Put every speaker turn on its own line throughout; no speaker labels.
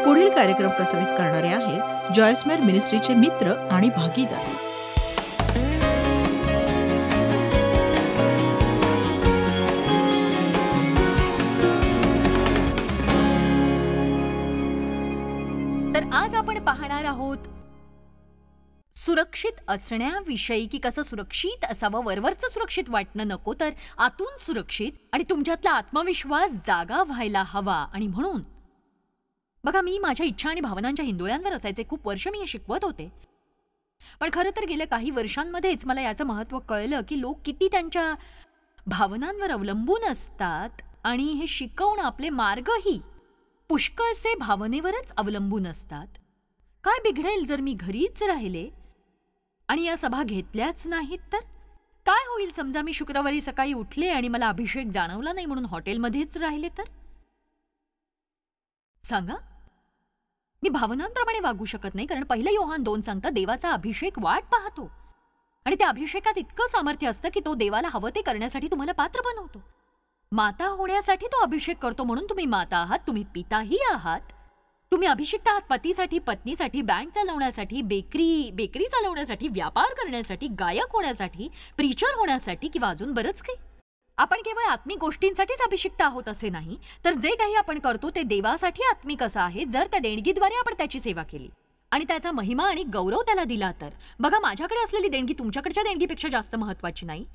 पुढील कार्यक्रम प्रसारित करणारे आहे जॉयस्मेर मिनिस्ट्रीचे मित्र आणि भागीदार.
तर आज आपण पाहणार आहोत सुरक्षित असण्याविषयी, की कसं सुरक्षित असावं. वरवरचं सुरक्षित वाटणं नको, तर आतून सुरक्षित आणि तुमच्यातला आत्मविश्वास जागा व्हायला हवा. आणि म्हणून बघा, मी माझ्या इच्छा आणि भावनांच्या हिंदोळ्यांवर असायचे. खूप वर्ष मी हे शिकवत होते, पण खरं तर गेल्या काही वर्षांमध्येच मला याचं महत्त्व कळलं की लोक किती त्यांच्या भावनांवर अवलंबून असतात आणि हे शिकवणं आपले मार्गही पुष्कळसे भावनेवरच अवलंबून असतात. काय बिघडेल जर मी घरीच राहिले आणि या सभा घेतल्याच नाहीत तर? काय होईल समजा मी शुक्रवारी सकाळी उठले आणि मला अभिषेक जाणवला नाही म्हणून हॉटेलमध्येच राहिले तर? सांगा. मी भावनांप्रमाणे वागू शकत नाही, कारण 1 योहान 2 सांगतं देवाचा अभिषेक वाट पाहतो आणि त्या अभिषेकात इतकं सामर्थ्य असतं की तो देवाला हवं ते करण्यासाठी तुम्हाला पात्र बनवतो. माता होण्यासाठी तो अभिषेक करतो, म्हणून तुम्ही माता आहात, तुम्ही पिताही आहात. तुम्ही अभिषिक्त आहात पतीसाठी, पत्नीसाठी, बँक चालवण्यासाठी, बेकरी चालवण्यासाठी, व्यापार करण्यासाठी, गायक होण्यासाठी, प्रीचर होण्यासाठी किंवा अजून बरंच काही. आपण केवळ आत्मिक गोष्टींसाठीच अभिषिक्त आहोत असे नाही, तर जे काही आपण करतो ते देवासाठी आत्मिक असं आहे जर त्या देणगीद्वारे आपण त्याची सेवा केली आणि त्याचा महिमा आणि गौरव त्याला दिला तर. बघा, माझ्याकडे असलेली देणगी तुमच्याकडच्या देणगीपेक्षा जास्त महत्वाची नाही.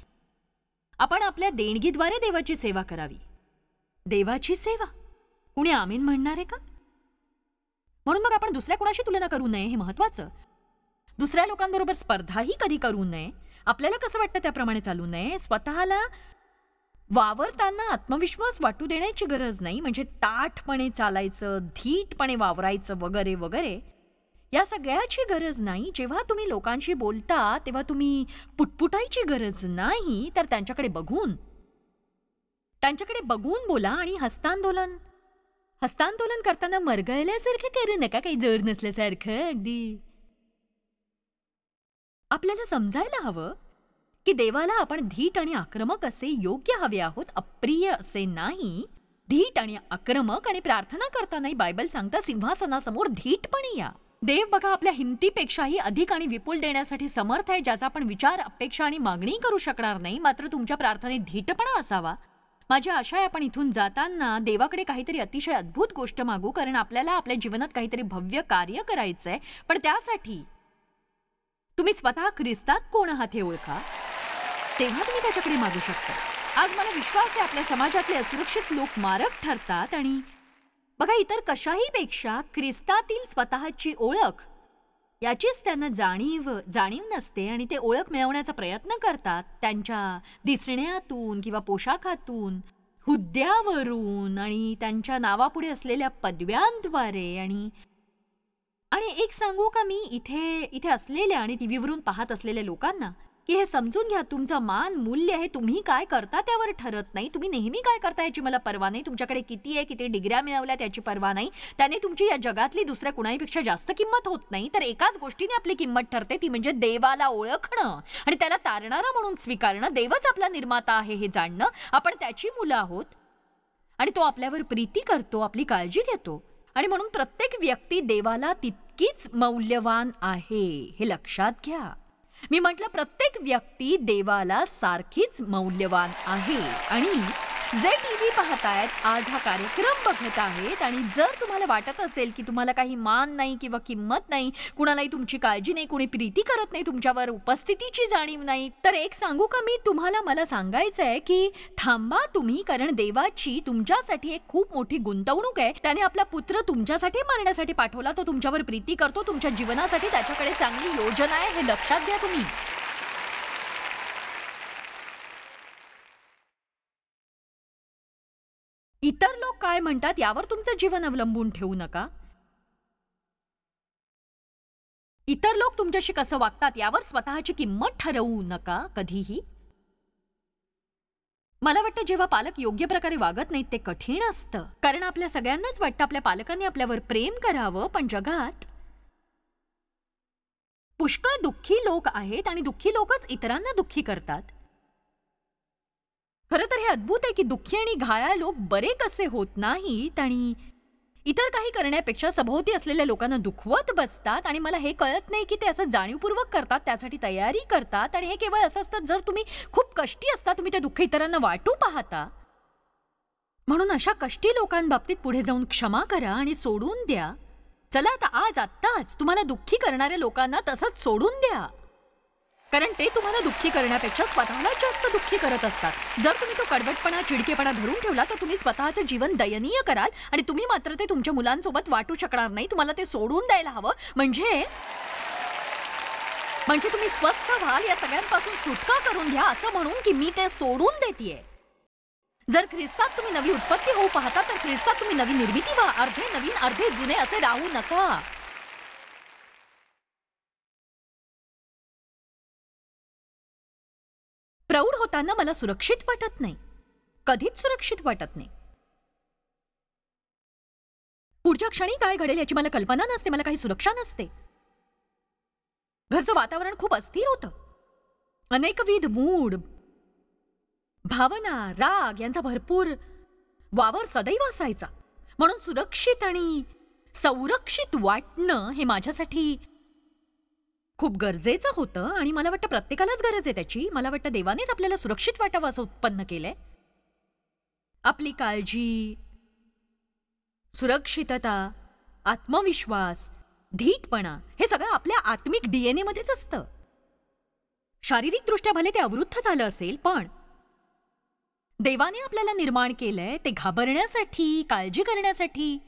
आपण आपल्या देणगीद्वारे देवाची सेवा करावी. देवाची सेवा कुणी आमीन म्हणणार आहे का? म्हणून मग आपण दुसऱ्या कुणाशी तुलना करू नये, हे महत्वाचं. दुसऱ्या लोकांबरोबर स्पर्धाही कधी करू नये. आपल्याला कसं वाटतं त्याप्रमाणे चालू नये. स्वतःला वावरताना आत्मविश्वास वाटू देण्याची गरज नाही, म्हणजे ताठपणे चालायचं, धीटपणे वावरायचं वगैरे वगैरे, या सगळ्याची गरज नाही. जेव्हा तुम्ही लोकांशी बोलता तेव्हा तुम्ही पुटपुटायची गरज नाही, तर त्यांच्याकडे बघून बोला आणि हस्तांदोलन करताना मरगळल्यासारखं करू नका, काही जोर नसल्यासारखं. अगदी आपल्याला समजायला हवं की देवाला आपण धीट आणि आक्रमक असे योग्य हवे आहोत, अप्रिय असे नाही. धीट आणि आक्रमक. आणि प्रार्थना करतानाही बायबल सांगता सिंहासनासमोर धीटपणे या. देव बघा आपल्या हिमतीपेक्षाही अधिक आणि विपुल देण्यासाठी समर्थ आहे, ज्याचा आपण विचार, अपेक्षा आणि मागणी करू शकणार नाही. मात्र तुमच्या प्रार्थनेत धीटपणा असावा. माझी आशा आहे आपण इथून जाताना देवाकडे काहीतरी अतिशय अद्भुत गोष्ट मागू, कारण आपल्याला आपल्या जीवनात काहीतरी भव्य कार्य करायचंय. पण त्यासाठी तुम्ही स्वतः ख्रिस्तात कोण आहात हे ओळखा, तेव्हा तुम्ही त्याच्याकडे मागू शकता. आज मला विश्वास आहे आपल्या समाजातले असुरक्षित लोक मारक ठरतात आणि बघा, इतर कशाही पेक्षा ख्रिस्तातील स्वतःची ओळख याचीच त्यांना जाणीव नसते आणि ते ओळख मिळवण्याचा प्रयत्न करतात त्यांच्या दिसण्यातून किंवा पोशाखातून, हुद्द्यावरून आणि त्यांच्या नावापुढे असलेल्या पदव्यांद्वारे. आणि एक सांगू का मी इथे असलेल्या आणि टीव्हीवरून पाहत असलेल्या लोकांना की हे समजून घ्या, तुमचा मान मूल्य हे तुम्ही काय करता त्यावर ठरत नाही. तुम्ही नेहमी काय करता याची मला पर्वा नाही. तुमच्याकडे किती डिग्र्या मिळवल्या त्याची पर्वा नाही. त्याने तुमची या जगातली दुसऱ्या कुणाहीपेक्षा जास्त किंमत होत नाही. तर एकाच गोष्टीने आपली किंमत ठरते, ती म्हणजे देवाला ओळखणं आणि त्याला तारणारा म्हणून स्वीकारणं. देवच आपला निर्माता आहे हे जाणणं. आपण त्याची मुलं आहोत आणि तो आपल्यावर प्रीती करतो, आपली काळजी घेतो. आणि म्हणून प्रत्येक व्यक्ती देवाला तितकीच मौल्यवान आहे, हे लक्षात घ्या. मी म्हटलं प्रत्येक व्यक्ती देवाला सारखीच मौल्यवान आहे. आणि जे टीव्ही पाहतायत, आज हा कार्यक्रम बघत आहेत, आणि जर तुम्हाला वाटत असेल की तुम्हाला काही मान नाही किंवा किंमत नाही, कुणालाही तुमची काळजी नाही, कुणी प्रीती करत नाही, तुमच्यावर उपस्थितीची जाणीव नाही, तर एक सांगू का मी तुम्हाला, मला सांगायचं आहे की थांबा तुम्ही, कारण देवाची तुमच्यासाठी एक खूप मोठी गुंतवणूक आहे. त्याने आपला पुत्र तुमच्यासाठी मरण्यासाठी पाठवला. तो तुमच्यावर प्रीती करतो, तुमच्या जीवनासाठी त्याच्याकडे चांगली योजना आहे, हे लक्षात घ्या तुम्ही. इतर लोक काय म्हणतात यावर तुमचं जीवन अवलंबून ठेवू नका. इतर लोक तुमच्याशी कसं वागतात यावर स्वतःची किंमत ठरवू नका कधीही. मला वाटतं जेव्हा पालक योग्य प्रकारे वागत नाहीत ते कठीण असतं, कारण आपल्या सगळ्यांनाच वाटतं आपल्या पालकांनी आपल्यावर प्रेम करावं, पण जगात पुष्कळ दुःखी लोक आहेत आणि दुःखी लोकच इतरांना दुःखी करतात. खरं तर हे अद्भुत आहे की दुःखी आणि घायाळ लोक बरे कसे होत नाहीत आणि इतर काही करण्यापेक्षा सभोवती असलेल्या लोकांना दुखवत बसतात आणि मला हे कळत नाही की ते असं जाणीवपूर्वक करतात, त्यासाठी तयारी करतात आणि हे केवळ असं असतं जर तुम्ही खूप कष्टी असता, तुम्ही ते दुःख इतरांना वाटू पाहता. म्हणून अशा कष्टी लोकांबाबतीत पुढे जाऊन क्षमा करा आणि सोडून द्या. चला आता आत्ताच तुम्हाला दुःखी करणाऱ्या लोकांना तसंच सोडून द्या, कारण ते तुम्हाला दुःखी करण्यापेक्षा स्वतःला जास्त दुःखी करत असतात. जर तुम्ही तो कडवटपणा, चिडकेपणा धरून ठेवला तर तुम्ही स्वतःचं जीवन दयनीय कराल आणि तुम्ही मात्र ते तुमच्या मुलांसोबत वाटू शकणार नाही. तुम्हाला ते सोडून द्यायला हवं, म्हणजे तुम्ही स्वस्थ व्हाल, या सगळ्यांपासून सुटका करून घ्या असं म्हणून की मी ते सोडून देतेय. जर ख्रिस्तात तुम्ही नवी उत्पत्ती होऊ पाहता तर ख्रिस्तात तुम्ही नवी निर्मिती व्हा. अर्धे नवीन अर्धे जुने असे राहू नका. प्रौढ होताना मला सुरक्षित वाटत नाही, कधीच सुरक्षित वाटत नाही. पुढच्या क्षणी काय घडेल याची मला कल्पना नसते, मला काही सुरक्षा नसते. घरचं वातावरण खूप अस्थिर होतं. अनेकविध मूड, भावना, राग यांचा भरपूर वावर सदैव असायचा. म्हणून सुरक्षित आणि संरक्षित वाटणं हे माझ्यासाठी खूप गरजेचं होतं आणि मला वाटतं प्रत्येकालाच गरज आहे त्याची. मला वाटतं देवानेच आपल्याला सुरक्षित वाटावं असं उत्पन्न केलंय. आपली काळजी, सुरक्षितता, आत्मविश्वास, धीटपणा हे सगळं आपल्या आत्मिक DNA मध्येच असतं. शारीरिकदृष्ट्या भले ते अवरुद्ध झालं असेल, पण देवाने आपल्याला निर्माण केलंय ते घाबरण्यासाठी, काळजी करण्यासाठी,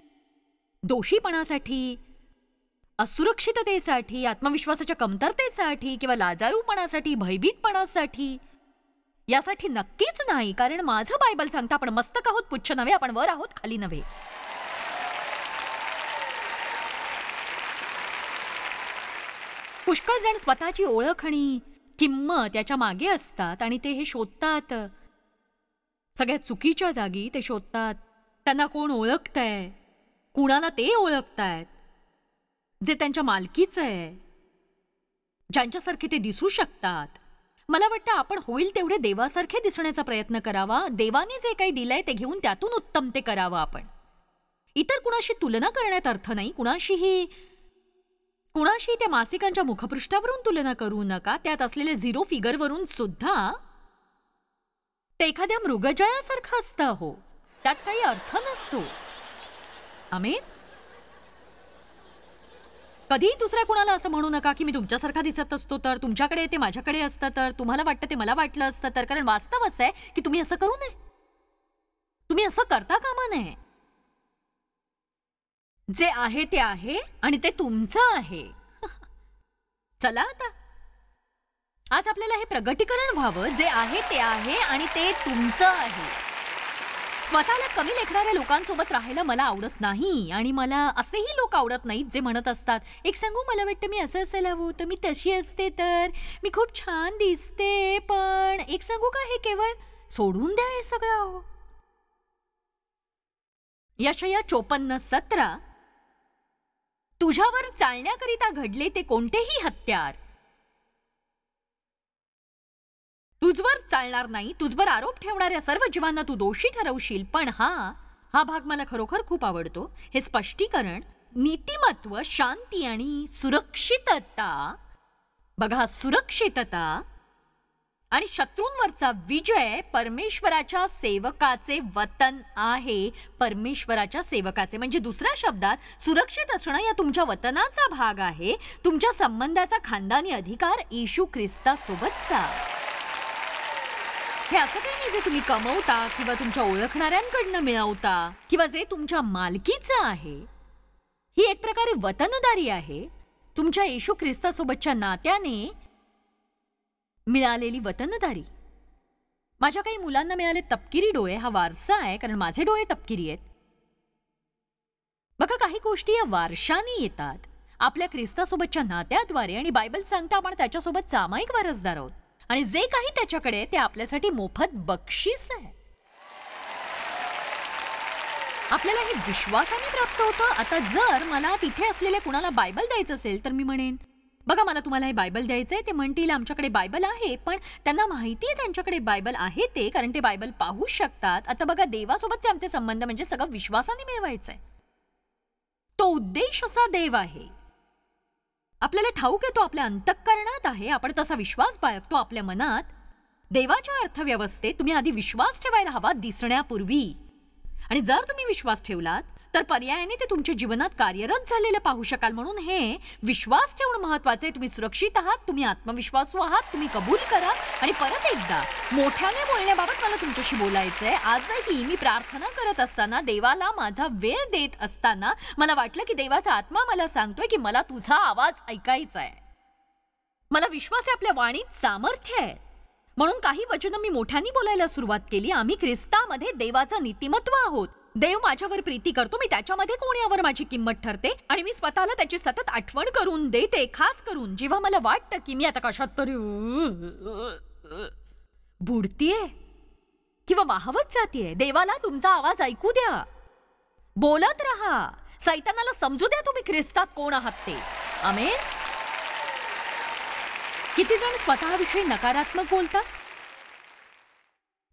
दोषीपणासाठी, असुरक्षिततेसाठी, आत्मविश्वासाच्या कमतरतेसाठी किंवा लाजाळूपणासाठी, भयभीतपणासाठी, यासाठी नक्कीच नाही. कारण माझं बायबल सांगतं आपण मस्तक आहोत, पुच्छ नव्हे, आपण वर आहोत, खाली नव्हे. पुष्कळ जण स्वतःची ओळख आणि किंमत याच्या मागे असतात आणि ते हे शोधतात सगळ्यात चुकीच्या जागी. ते शोधतात त्यांना कोण ओळखतंय, कुणाला ते ओळखतायत, जे त्यांच्या मालकीचं आहे, ज्यांच्यासारखे ते दिसू शकतात. मला वाटतं आपण होईल तेवढे देवासारखे दिसण्याचा प्रयत्न करावा. देवाने जे काही दिलंय ते घेऊन त्यातून उत्तम ते करावं. आपण इतर कुणाशी तुलना करण्यात अर्थ नाही. कुणाशी त्या मासिकांच्या मुखपृष्ठावरून तुलना करू नका. त्यात असलेल्या 0 फिगरवरून सुद्धा ते एखाद्या मृगजळासारखं असतं. हो, त्यात काही अर्थ नसतो. आमेन. कधीही दुसऱ्या कुणाला असं म्हणू नका की मी तुमच्यासारखा दिसत असतो तर, तुमच्याकडे ते माझ्याकडे असतं तर, तुम्हाला वाटतं ते मला वाटलं असतं तर. कारण वास्तव असं आहे की तुम्ही असं करू नये, तुम्ही असं करता कामा नये. जे आहे ते आहे आणि ते तुमचं आहे. चला आता आज आपल्याला हे प्रगटीकरण व्हावं. जे आहे ते आहे आणि ते तुमचं आहे. स्वतःला कमी लेखणाऱ्या लोकांसोबत राहायला मला आवडत नाही आणि मला असेही लोक आवडत नाहीत जे म्हणत असतात एक सांगू, मला वाटतं मी असं असायला हवं होतं, मी तशी असते तर, मी खूप छान दिसते. पण एक सांगू का, हे केवळ सोडून द्या हे सगळं. यशया 54:17 तुझ्यावर चालण्याकरिता घडले ते कोणतेही हत्यार तुझवर चालणार नाही. तुझवर आरोप ठेवणाऱ्या सर्व जीवांना तू दोषी ठरवशील. पण हा भाग मला खरोखर खूप आवडतो. हे स्पष्टीकरण, नीतिमत्व, शांती आणि सुरक्षितता. बघा, सुरक्षितता आणि शत्रूंवरचा विजय परमेश्वराच्या सेवकाचे वतन आहे. परमेश्वराच्या सेवकाचे म्हणजे दुसऱ्या शब्दात सुरक्षित असणं या तुमच्या वतनाचा भाग आहे. तुमच्या संबंधाचा खानदानी अधिकार येशू ख्रिस्तासोबतचा. हे असं काही नाही जे तुम्ही कमवता किंवा तुमच्या ओळखणाऱ्यांकडनं मिळवता किंवा जे तुमच्या मालकीचं आहे. ही एक प्रकारे वतनदारी आहे, तुमच्या येशू ख्रिस्तासोबतच्या नात्याने मिळालेली वतनदारी. माझ्या काही मुलांना मिळाले तपकिरी डोळे. हा वारसा आहे, कारण माझे डोळे तपकिरी आहेत. बघा, काही गोष्टी या वारशाने येतात, आपल्या ख्रिस्तासोबतच्या नात्याद्वारे. आणि बायबल सांगता आपण त्याच्यासोबत सामायिक वारसदार आहोत आणि जे काही त्याच्याकडे ते आपल्यासाठी मोफत बक्षीस आहे. आपल्याला हे विश्वासाने प्राप्त होतं. आता जर मला तिथे असलेल्या कुणाला बायबल द्यायचं असेल तर मी म्हणेन, बघा मला तुम्हाला हे बायबल द्यायचंय. ते म्हणतील आमच्याकडे बायबल आहे, पण त्यांना माहिती आहे त्यांच्याकडे बायबल आहे ते, कारण ते बायबल पाहू शकतात. आता बघा, देवासोबतचे आमचे संबंध म्हणजे सगळं विश्वासाने मिळवायचंय. तो उद्देश असा देव आहे. आपल्याला ठाऊक आहे तो आपल्या अंतःकरणात आहे. आपण तसा विश्वास बाळगतो आपल्या मनात. देवाच्या अर्थव्यवस्थेत तुम्ही आधी विश्वास ठेवायला हवा दिसण्यापूर्वी. आणि जर तुम्ही विश्वास ठेवलात तर पर्यायाने ते तुमच्या जीवनात कार्यरत झालेलं पाहू शकाल. म्हणून हे विश्वास ठेवणं महत्वाचं आहे. तुम्ही सुरक्षित आहात, तुम्ही आत्मविश्वासू आहात, तुम्ही कबूल करा. आणि परत एकदा मोठ्याने बोलण्याबाबत मला तुमच्याशी बोलायचंय. आजही मी प्रार्थना करत असताना, देवाला माझा वेळ देत असताना मला वाटलं की देवाचा आत्मा मला सांगतोय की मला तुझा आवाज ऐकायचा आहे. मला विश्वास आहे आपल्या वाणीत सामर्थ्य आहे. म्हणून काही वचनं मी मोठ्याने बोलायला सुरुवात केली. आम्ही ख्रिस्तामध्ये देवाचं नीतिमत्व आहोत. देव माझ्यावर प्रीती करतो, मी त्याच्यामध्ये कोण यावर माझी किंमत ठरते. आणि मी स्वतःला त्याची सतत आठवण करून देते. खास करून जेव्हा मला वाटतं की मी आता कशात तरी बुडतीये किंवा वाहवत जातीये. देवाला तुमचा आवाज ऐकू द्या, बोलत राहा. सैतानाला समजू द्या तुम्ही ख्रिस्तात कोण आहात ते. आमेन. किती जण स्वतःविषयी नकारात्मक बोलतात.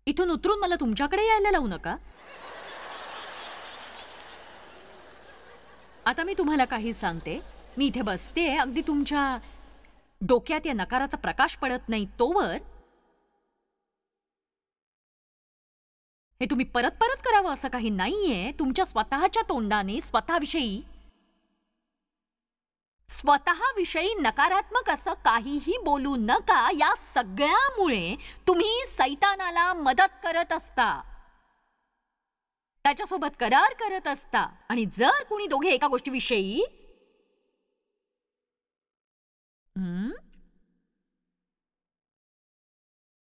इथून उतरून मला तुमच्याकडे यायला लावू नका. आता मी तुम्हाला काही सांगते. मी इथे बसते, अगदी तुमच्या डोक्यात या नकाराचा प्रकाश पडत नाही तोवर हे तुम्ही परत परत करावं असं काही नाहीये. तुमच्या स्वतःच्या तोंडाने स्वतःविषयी नकारात्मक असं काहीही बोलू नका. या सगळ्यामुळे तुम्ही सैतानाला मदत करत असता, त्याच्यासोबत करार करत असता. आणि जर कुणी दोघे एका गोष्टीविषयी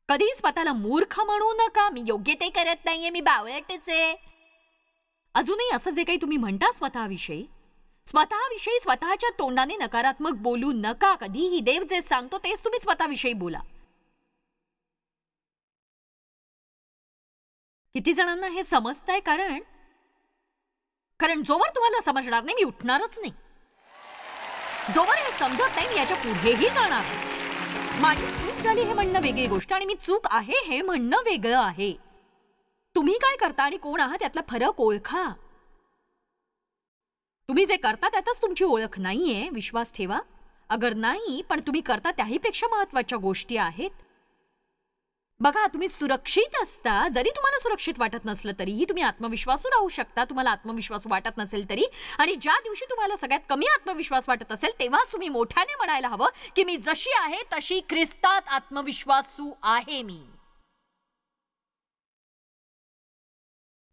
कधी स्वतःला मूर्ख म्हणू नका. मी योग्य ते करत नाहीये, मी बावळटच आहे. अजूनही असं जे काही तुम्ही म्हणता स्वतःविषयी स्वतःच्या तोंडाने नकारात्मक बोलू नका. कधीही देव जे सांगतो तेच तुम्ही स्वतःविषयी बोला. किती जणांना हे समजतंय? कारण जोवर तुम्हाला समजणार नाही मी उठणारच नाही. जोवर हे समजत नाही मी याच्या पुढेही जाणार नाही. माझी चूक झाली हे म्हणणं वेगळी गोष्ट आणि मी चूक आहे हे म्हणणं वेगळं आहे. तुम्ही काय करता आणि कोण आहात यातला फरक ओळखा. तुम्ही जे करता त्यातच तुमची ओळख नाहीये. विश्वास ठेवा. अगर नाही पण तुम्ही करता त्याहीपेक्षा महत्वाच्या गोष्टी आहेत. बघा, तुम्ही सुरक्षित असता. जरी तुम्हाला सुरक्षित वाटत नसलं तरीही तुम्ही आत्मविश्वासू राहू शकता. तुम्हाला आत्मविश्वासू वाटत नसेल तरी. आणि ज्या दिवशी तुम्हाला सगळ्यात कमी आत्मविश्वास वाटत असेल तेव्हाच तुम्ही मोठ्याने म्हणायला हवं की मी जशी आहे तशी ख्रिस्तात आत्मविश्वासू आहे मी.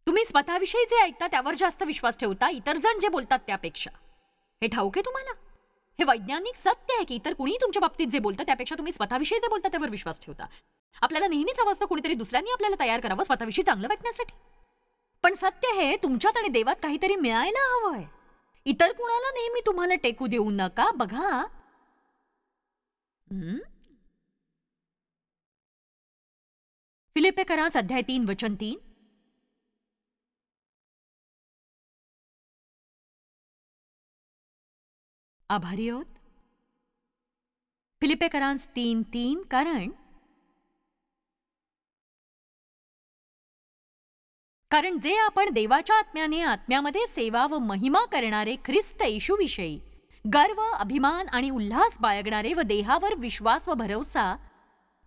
तुम्ही स्वतःविषयी जे ऐकता त्यावर जास्त विश्वास ठेवता इतर जण जे बोलतात त्यापेक्षा. हे ठाऊक आहे तुम्हाला? हे वैज्ञानिक सत्य आहे की इतर कुणीही तुमच्या बाबतीत जे बोलतं त्यापेक्षा तुम्ही स्वतःविषयी जे बोलता त्यावर विश्वास ठेवता. आपल्याला नेहमीच हवं असतं कुणीतरी दुसऱ्यांनी आपल्याला तयार करावं स्वतःविषयी चांगलं वाटण्यासाठी. पण सत्य हे तुमच्यात आणि देवात काहीतरी मिळायला हवंय. इतर कुणाला नेहमी तुम्हाला टेकू देऊ नका. बघा, फिलिप्पियरास अध्याय 3 वचन 3. आभारी आहोत. फिलिप्पियरास 3:3. कारण जे आपण देवाच्या आत्म्यामध्ये सेवा व महिमा करणारे ख्रिस्त येशूविषयी गर्व, अभिमान आणि उल्हास बाळगणारे व देहावर विश्वास व भरोसा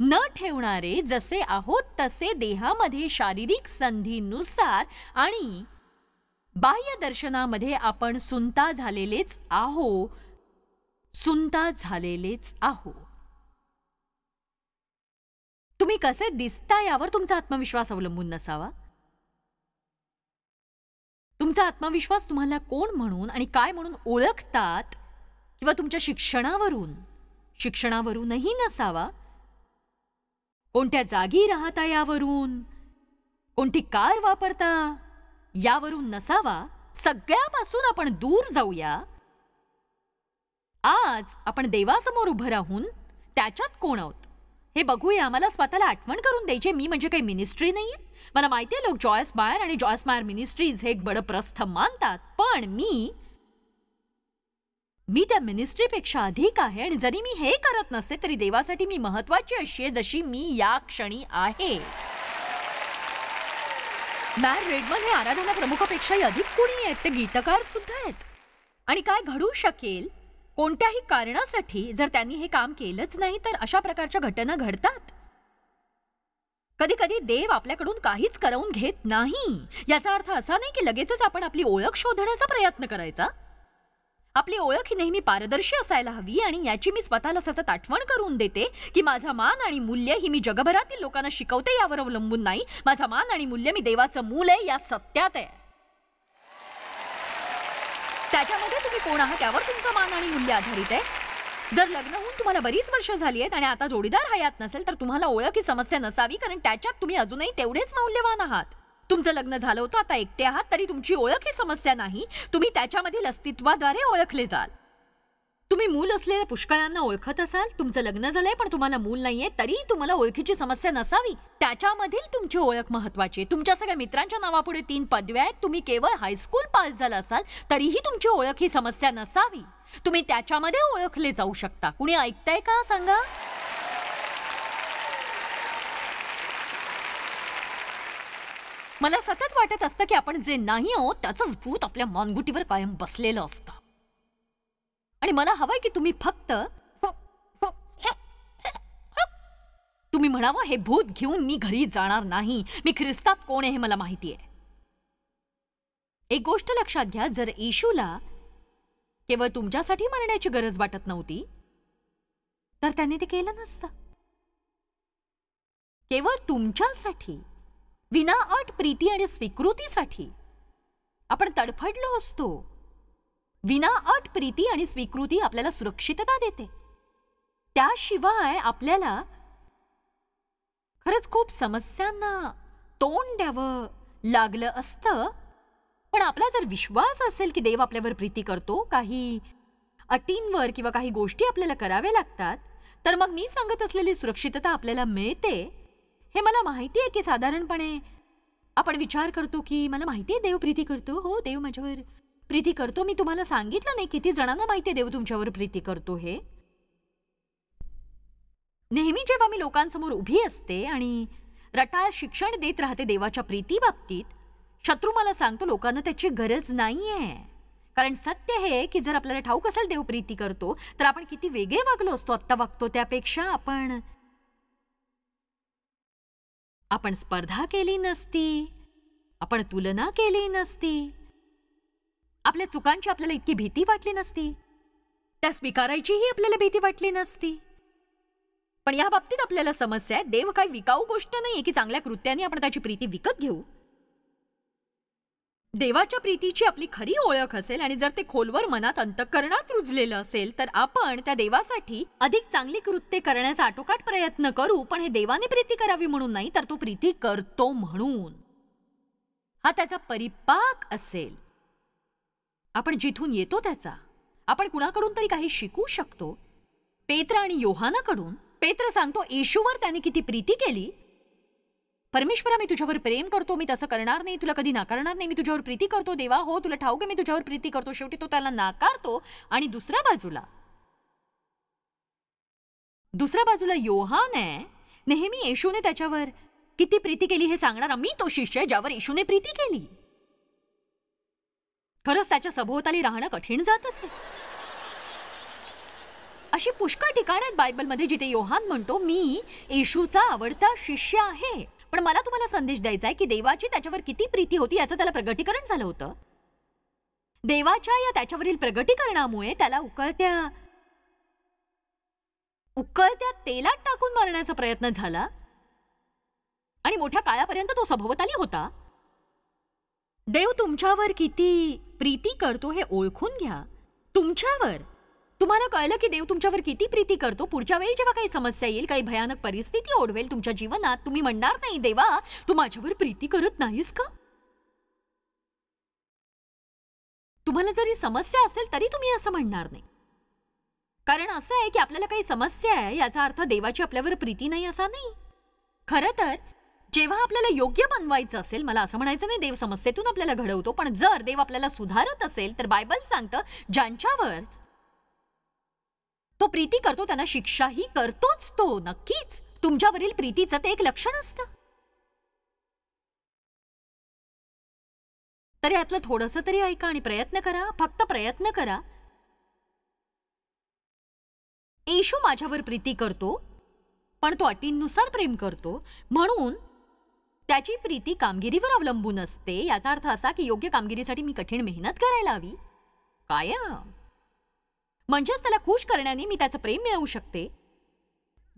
न ठेवणारे, जसे आहोत तसे देहामध्ये शारीरिक संधीनुसार आणि बाह्य दर्शनामध्ये आपण सुंता झालेलेच आहो. तुम्ही कसे दिसता यावर तुमचा आत्मविश्वास अवलंबून नसावा. तुमचा आत्मविश्वास तुम्हाला कोण म्हणून आणि काय म्हणून ओळखतात किंवा तुमच्या शिक्षणावरूनही नसावा. कोणत्या जागी राहता यावरून, कोणती कार वापरता यावरून नसावा. सगळ्यापासून आपण दूर जाऊया. आज आपण देवासमोर उभं राहून त्याच्यात कोण आहोत हे बघूया. मला स्वतःला आठवण करून द्यायची. मी म्हणजे काही मिनिस्ट्री नाहीये. मला माहिती आहे लोक जॉयस मायर आणि जॉयस मायर मिनिस्ट्रीज हे एक बडं प्रस्थ मानतात. पण मी त्या मिनिस्ट्रीपेक्षा अधिक आहे. आणि जरी मी हे करत नसते तरी देवासाठी मी महत्वाची अशी आहे जशी मी या क्षणी आहे. मॅर रेडमन हे आराधना प्रमुखापेक्षाही अधिक कोणी आहेत. ते गीतकार सुद्धा आहेत. आणि काय घडू शकेल कोणत्याही कारणासाठी जर त्यांनी हे काम केलंच नाही तर अशा प्रकारच्या घटना घडतात. कधी कधी देव आपल्याकडून काहीच करवून घेत नाही. याचा अर्थ असा नाही की लगेचच आपण आपली ओळख शोधण्याचा प्रयत्न करायचा. आपली ओळख ही नेहमी पारदर्शी असायला हवी आणि याची मी स्वतःला सतत आठवण करून देते की माझा मान आणि मूल्य ही मी जगभरातील लोकांना शिकवते यावर अवलंबून नाही. माझा मान आणि मूल्य मी देवाचं मूल आहे या सत्यात आहे. त्याच्यामध्ये तुम्ही कोण आहात त्यावर तुमचं मान आणि मूल्य आधारित आहे. जर लग्न होऊन तुम्हाला बरीच वर्ष झाली आहेत आणि आता जोडीदार हयात नसेल तर तुम्हाला ओळख ही समस्या नसावी, कारण त्याच्यात तुम्ही अजूनही तेवढेच मौल्यवान आहात. तुमचं लग्न झालं होतं, आता एकटे आहात, तरी तुमची ओळख ही समस्या नाही. तुम्ही त्याच्यामधील अस्तित्वाद्वारे ओळखले जाल. तुम्ही मूल असलेल्या पुष्कळांना ओळखत असाल. तुमचं लग्न झालंय पण तुम्हाला मूल नाहीये, तरी तुम्हाला ओळखीची समस्या नसावी. त्याच्यामधील तुमची ओळख महत्वाची आहे. तुमच्या सगळ्या मित्रांच्या नावापुढे 3 पदव्या आहेत. तुम्ही केवळ हायस्कूल पास झाला असाल तरीही तुमची ओळख ही समस्या नसावी. तुम्ही त्याच्यामध्ये ओळखले जाऊ शकता. कुणी ऐकताय का सांगा? मला सतत वाटत असतं की आपण जे नाही आहोत त्याचंच भूत आपल्या मानगुटीवर कायम बसलेलं असतं. आणि मला हवंय की तुम्ही फक्त तुम्ही म्हणावं, हे भूत घेऊन मी घरी जाणार नाही. मी ख्रिस्तात कोण आहे हे मला माहिती आहे. एक गोष्ट लक्षात घ्या, जर येशूला केवळ तुमच्यासाठी मरण्याची गरज वाटत नव्हती तर त्याने ते केलं नसतं. केवळ तुमच्यासाठी विनाअट प्रीती आणि स्वीकृतीसाठी आपण तडफडलो असतो. विनाअट प्रीती आणि स्वीकृती आपल्याला सुरक्षितता देते. त्याशिवाय आपल्याला खरंच खूप समस्यांना तोंड द्यावं लागलं असतं. पण आपला जर विश्वास असेल की देव आपल्यावर प्रीती करतो, काही अटींवर किंवा काही गोष्टी आपल्याला कराव्या लागतात, तर मग मी सांगत असलेली सुरक्षितता आपल्याला मिळते. हे मला माहिती आहे की साधारणपणे आपण विचार करतो की मला माहिती आहे देव प्रीती करतो. हो, देव माझ्यावर प्रीती करतो. मी तुम्हाला सांगितलं नाही किती जणांना माहिती आहे देव तुमच्यावर प्रीती करतो हे. नेहमी जेव्हा मी लोकांसमोर उभी असते आणि रटाळ शिक्षण देत राहते देवाच्या प्रीती बाबतीत, शत्रू मला सांगतो लोकांना त्याची गरज नाहीये. कारण सत्य हे की जर आपल्याला ठाऊक असेल देव प्रीती करतो तर आपण किती वेगळे वागलो असतो आत्ता वागतो त्यापेक्षा. आपण स्पर्धा केली नसती, आपण तुलना केली नसती, आपल्या चुकांची आपल्याला इतकी भीती वाटली नसती, त्या स्वीकारायचीही आपल्याला भीती वाटली नसती. पण या बाबतीत आपल्याला समस्या आहे. देव काही विकाऊ गोष्ट नाहीये की चांगल्या कृत्याने आपण त्याची प्रीती विकत घेऊ. देवाच्या प्रीतीची आपली खरी ओळख असेल आणि जर ते खोलवर मनात अंतःकरणात रुजलेलं असेल तर आपण त्या देवासाठी अधिक चांगली कृत्ये करण्याचा आटोकाट प्रयत्न करू. पण हे देवाने प्रीती करावी म्हणून नाही, तर तो प्रीती करतो म्हणून. हा त्याचा परिपाक असेल. आपण जिथून येतो त्याचा. आपण कुणाकडून तरी काही शिकू शकतो. पेत्र आणि योहानाकडून. पेत्र सांगतो येशूवर त्याने किती प्रीती केली. परमेश्वरा, मी तुझ्यावर प्रेम करतो, मी तसं करणार नाही, तुला कधी नाकारणार नाही, मी तुझ्यावर प्रीती करतो. देवा, हो तुला ठाऊक आहे मी तुझ्यावर प्रीती करतो. शेवटी तो त्याला नाकारतो. आणि दुसऱ्या बाजूला योहान आहे. नेहमी येशूने त्याच्यावर किती प्रीती केली हे सांगणारा. मी तो शिष्य आहे ज्यावर येशूने प्रीती केली. खरंच त्याच्या सभोवताली राहणं कठीण जात असेल. अशी पुष्कळ ठिकाणं आहेत बायबलमध्ये जिथे योहान म्हणतो मी येशूचा आवडता शिष्य आहे. पण मला तुम्हाला संदेश द्यायचा आहे की देवाची त्याच्यावर किती प्रीती होती याचं त्याला प्रगटीकरण झालं होतं. देवाच्या या त्याच्यावरील प्रगटीकरणामुळे त्याला उकळत्या तेलात टाकून मारण्याचा प्रयत्न झाला आणि मोठ्या काळापर्यंत तो सभोवताली होता. देव तुमच्यावर किती प्रीती करतो हे ओळखून घ्या. तुम्हाला कळलं की देव तुमच्यावर किती प्रीती करतो. पुढच्या वेळी जेव्हा काही समस्या येईल, काही भयानक परिस्थिती ओढवेल तुमच्या जीवनात, तुम्ही म्हणणार नाही देवा तू माझ्यावर प्रीती करत नाहीस का. तुम्हाला जरी समस्या असेल तरी तुम्ही असं म्हणणार नाही. कारण असं आहे की आपल्याला काही समस्या आहे याचा अर्थ देवाची आपल्यावर प्रीती नाही असा नाही. खरं तर जेव्हा आपल्याला योग्य बनवायचं असेल, मला असं म्हणायचं नाही देव समस्येतून आपल्याला घडवतो, पण जर देव आपल्याला सुधारत असेल तर बायबल सांगतं ज्यांच्यावर तो प्रीती करतो त्यांना शिक्षाही करतोच तो. नक्कीच तुमच्यावरील प्रीतीचं ते एक लक्षण असतं. तर यातलं थोडंसं तरी ऐका आणि प्रयत्न करा, फक्त प्रयत्न करा. येशू माझ्यावर प्रीती करतो, पण तो अटींनुसार प्रेम करतो, म्हणून त्याची प्रीती कामगिरीवर अवलंबून असते. याचा अर्थ असा की योग्य कामगिरीसाठी मी कठीण मेहनत करायला हवी कायम. म्हणजेच त्याला खुश करण्याने मी त्याचं प्रेम मिळवू शकते.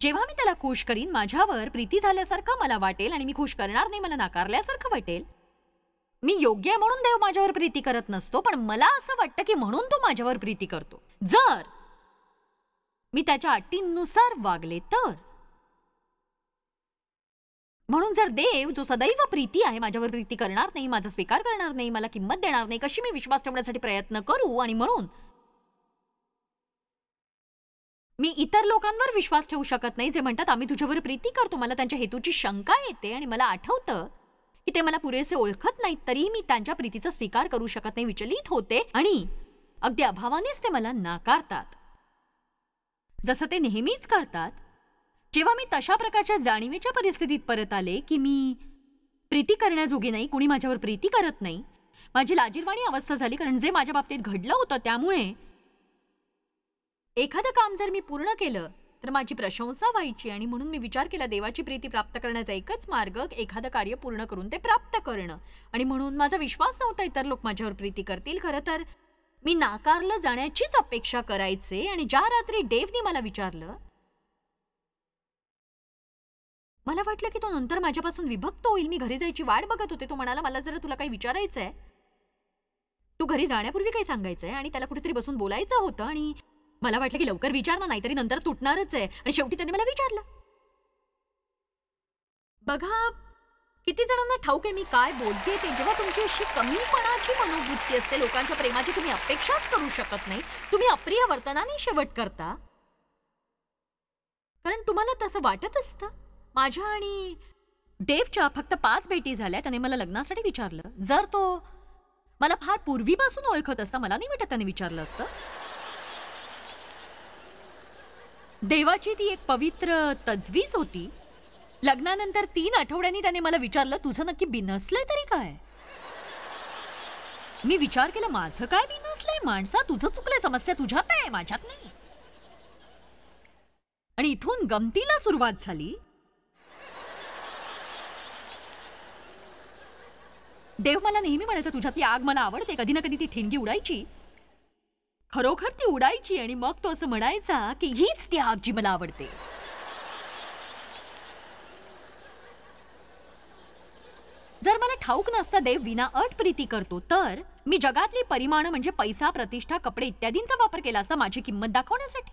जेव्हा मी त्याला खुश करीन, माझ्यावर प्रीती झाल्यासारखं मला वाटेल आणि मी खुश करणार नाही, मला नाकारल्यासारखं वाटेल. मी योग्य आहे म्हणून देव माझ्यावर प्रीती करत नसतो, पण मला असं वाटतं की म्हणून तो माझ्यावर प्रीती करतो. जर मी त्याच्या अटींनुसार वागले तर. म्हणून जर देव जो सदैव प्रीती आहे माझ्यावर प्रीती करणार नाही, माझा स्वीकार करणार नाही, मला किंमत देणार नाही, कशी मी विश्वास ठेवण्यासाठी प्रयत्न करू. आणि म्हणून मी इतर लोकांवर विश्वास ठेवू शकत नाही जे म्हणतात आम्ही तुझ्यावर प्रीती करतो. मला त्यांच्या हेतूची शंका येते आणि मला आठवतं की ते मला पुरेसे ओळखत नाहीत, तरीही मी त्यांच्या प्रीतीचा स्वीकार करू शकत नाही, विचलित होते आणि अगदी अभावानेच ते मला नाकारतात, जसं ते नेहमीच करतात. जेव्हा मी तशा प्रकारच्या जाणीवेच्या परिस्थितीत परत आले की मी प्रीती करण्याजोगी नाही, कुणी माझ्यावर प्रीती करत नाही, माझी लाजिरवाणी अवस्था झाली. कारण जे माझ्या बाबतीत घडलं होतं त्यामुळे एखादं काम जर मी पूर्ण केलं तर माझी प्रशंसा व्हायची आणि म्हणून मी विचार केला देवाची प्रीती प्राप्त करण्याचा एकच मार्ग एखादं कार्य पूर्ण करून ते प्राप्त करणं. आणि म्हणून माझा विश्वास नव्हता इतर लोक माझ्यावर प्रीती करतील. खरं तर मी नाकारलं जाण्याचीच अपेक्षा करायचे. आणि ज्या रात्री डेव्हनी मला विचारलं, मला वाटलं की तो नंतर माझ्यापासून विभक्त होईल. मी घरी जायची वाट बघत होते. तो म्हणाला मला जरा तुला काही विचारायचंय, तू घरी जाण्यापूर्वी काही सांगायचंय आणि त्याला कुठेतरी बसून बोलायचं होतं. आणि मला वाटलं की लवकर विचारणार नाही तरी नंतर तुटणारच आहे. आणि शेवटी त्याने मला विचारलं. बघा किती जणांना ठाऊक आहे मी काय बोलते ते. जेव्हा तुमची अशी कमीपणाची मनोवृत्ती असते, लोकांच्या प्रेमाची तुम्ही अपेक्षाच करू शकत नाही, तुम्ही अप्रिय वर्तनाने शेवट करता कारण तुम्हाला तसं वाटत असतं. माझ्या आणि देवच्या फक्त 5 भेटी झाल्या. त्याने मला लग्नासाठी विचारलं. जर तो मला फार पूर्वीपासून ओळखत असता, मला नाही वाटत त्याने विचारलं असतं. देवाची ती एक पवित्र तजवीज होती. लग्नानंतर 3 आठवड्यांनी त्याने मला विचारलं तुझं नक्की बिनसलंय तरी काय. मी विचार केला माझं काय बिनसलंय. माणसा तुझं चुकलंय, समस्या तुझ्यात आहे माझ्यात नाही. आणि इथून गमतीला सुरुवात झाली. देव मला नेहमी म्हणायचा तुझ्यातली आग मला आवडते. कधी ना कधी ती ठिणगी उडायची, खरोखर ती उडायची आणि मग तो असं म्हणायचा की हीच ती आग जी मला आवडते. जर मला ठाऊक नसता देव विना अट प्रीती करतो तर मी जगातली परिमाण म्हणजे पैसा, प्रतिष्ठा, कपडे इत्यादींचा वापर केला असता माझी किंमत दाखवण्यासाठी.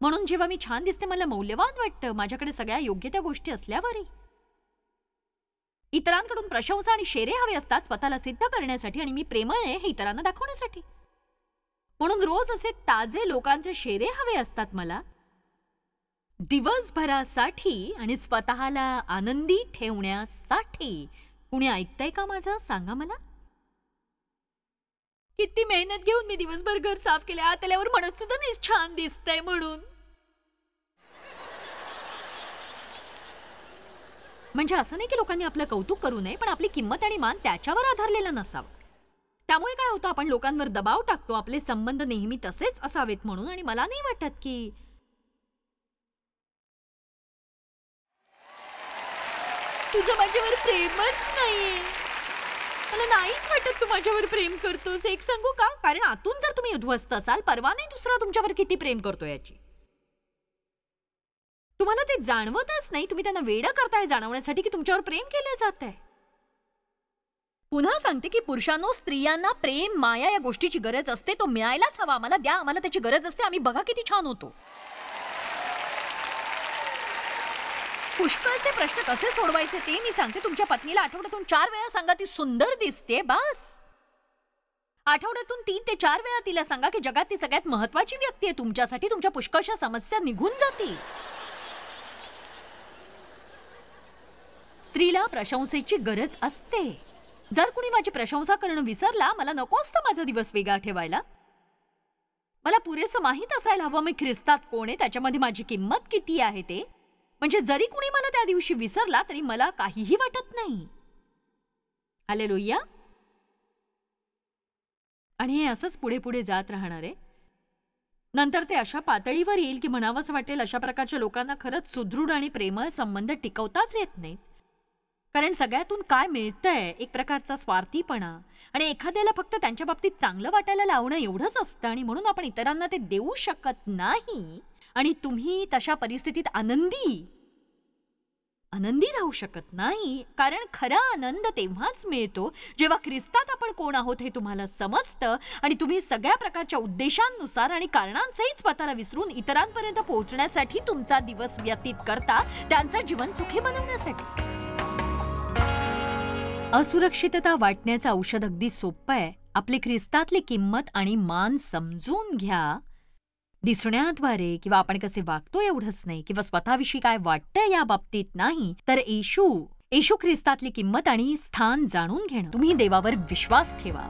म्हणून जेव्हा मी छान दिसते मला मौल्यवान वाटतं, माझ्याकडे सगळ्या योग्य त्या गोष्टी असल्यावरही. इतरांकडून प्रशंसा आणि शेरे हवे असतात स्वतःला सिद्ध करण्यासाठी आणि मी प्रेमळ आहे हे इतरांना दाखवण्यासाठी. म्हणून रोज असे ताजे लोकांचे शेरे हवे असतात मला दिवसभरासाठी आणि स्वतःला आनंदी ठेवण्यासाठी. कुणी ऐकतंय का माझं? सांगा मला. किती मेहनत घेऊन मी दिवसभर घर साफ केले, आत आल्यावर म्हणत सुद्धा नाही छान दिसतंय म्हणून. म्हणजे असं नाही की लोकांनी आपलं कौतुक करू नये, पण आपली किंमत आणि मान त्याच्यावर आधारलेला नसावा. त्यामुळे काय होतं आपण लोकांवर दबाव टाकतो आपले संबंध नेहमी तसेच असावेत म्हणून. आणि मला नाही वाटत की तुझं माझ्यावर प्रेमच नाहीये. मला नाहीच वाटत तू माझ्यावर प्रेम करतोस. एक सांगू का, कारण आतून जर तुम्ही उद्ध्वस्त असाल परवा नाही दुसरा तुमच्यावर किती प्रेम करतो याची तुम्हाला ते जाणवतच नाही. तुम्ही त्यांना वेडं करताय जाणवण्यासाठी की तुमच्यावर प्रेम केलं जात आहे. पुन्हा सांगते की पुरुषांनो, स्त्रियांना प्रेम, माया या गोष्टीची गरज असते. तो मिळायलाच हवा. आम्हाला द्या, आम्हाला त्याची गरज असते. आम्ही बघा किती छान होतो. पुष्कळचे प्रश्न कसे सोडवायचे ते मी सांगते. तुमच्या पत्नीला आठवड्यातून 4 वेळा सांगा ती सुंदर दिसते, बस. आठवड्यातून 3 ते 4 वेळा तिला सांगा की जगात ती सगळ्यात महत्वाची व्यक्ती आहे तुमच्यासाठी. तुमच्या पुष्कळशा समस्या निघून जातील. स्त्रीला प्रशंसेची गरज असते. जर कुणी माझी प्रशंसा करणं विसरला, मला नको असतं माझा दिवस वेगळा ठेवायला. मला पुरेसं माहीत असायला हवं मी ख्रिस्तात कोण आहे, त्याच्यामध्ये माझी किंमत किती आहे ते. म्हणजे जरी कुणी मला त्या दिवशी विसरला तरी मला काहीही वाटत नाही. हालेलुया. आणि हे असंच पुढे पुढे जात राहणार आहे. नंतर ते अशा पातळीवर येईल की म्हणावंसं वाटेल अशा प्रकारच्या लोकांना खरंच सुदृढ आणि प्रेमळ संबंध टिकवताच येत नाहीत. कारण सगळ्यातून काय मिळतंय एक प्रकारचा स्वार्थीपणा आणि एखाद्याला फक्त त्यांच्या बाबतीत चांगलं वाटायला लावणं एवढंच असतं आणि म्हणून आपण इतरांना ते देऊ शकत नाही आणि तुम्ही तशा परिस्थितीत आनंदी राहू शकत नाही. कारण खरा आनंद तेव्हाच मिळतो जेव्हा ख्रिस्तात आपण कोण आहोत हे तुम्हाला समजतं आणि तुम्ही सगळ्या प्रकारच्या उद्देशांनुसार आणि कारणांसहित स्वतःला विसरून इतरांपर्यंत पोहोचण्यासाठी तुमचा दिवस व्यतीत करता, त्यांचं जीवन सुखी बनवण्यासाठी. असुरक्षितता वाटण्याचं औषध अगदी सोपं आहे. आपली ख्रिस्तातली किंमत आणि मान समजून घ्या. दिसण्याद्वारे किंवा आपण कसे वागतो एवढंच नाही किंवा स्वतःविषयी काय वाटतं या बाबतीत नाही, तर येशू ख्रिस्तातली किंमत आणि स्थान जाणून घेणं. तुम्ही देवावर विश्वास ठेवा.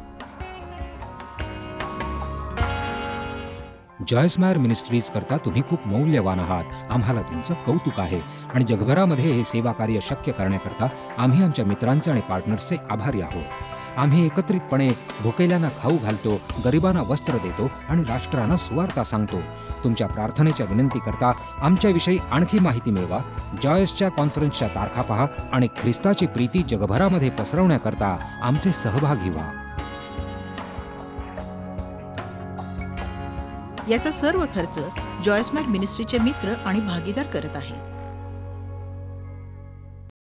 जॉयस मेयर मिनिस्ट्रीज करता तुम्ही खूप मौल्यवान आहात. आम्हाला तुमचं कौतुक आहे आणि जगभरामध्ये हे सेवा कार्य शक्य करण्याकरता आम्ही आमच्या मित्रांचे आणि पार्टनर्सचे आभारी आहोत. आम्ही एकत्रितपणे भुकेल्यांना खाऊ घालतो, गरिबांना वस्त्र देतो आणि राष्ट्रांना सुवार्ता सांगतो. तुमच्या प्रार्थनेच्या विनंती करता आमच्याविषयी आणखी माहिती मिळवा. जॉयसच्या कॉन्फरन्सच्या तारखा पहा आणि ख्रिस्ताची प्रीती जगभरामध्ये पसरवण्याकरता आमचे सहभागी व्हा.
याचा सर्व खर्च जॉयस मेयर मिनिस्ट्रीचे मित्र आणि भागीदार करत आहेत.